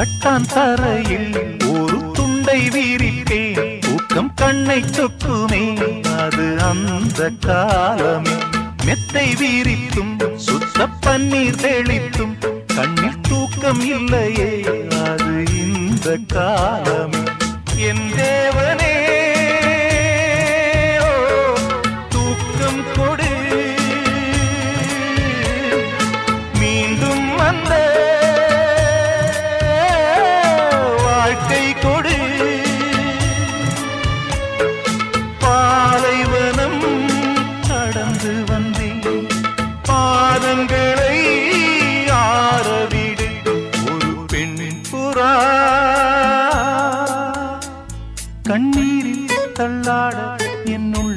கட்டான் தரையில் ஒரு துண்டை வீரிப்பேன் தூக்கம் கண்ணை சொக்குமே அது அந்த காலமே மெத்தை வீரித்தும் சுத்த பன்னீர் தெளித்தும் கண்ணில் தூக்கம் இல்லையே அது இந்த காலமே என் தேவனே தூக்கம் கொடு மீண்டும் வந்த வாழ்க்கை கொடு பாலைவனம் கடந்து வந்தேன் பாதங்களை ஆரவிடு ஒரு பெண் புறா கண்ணீரில் தள்ளாட என்னுள்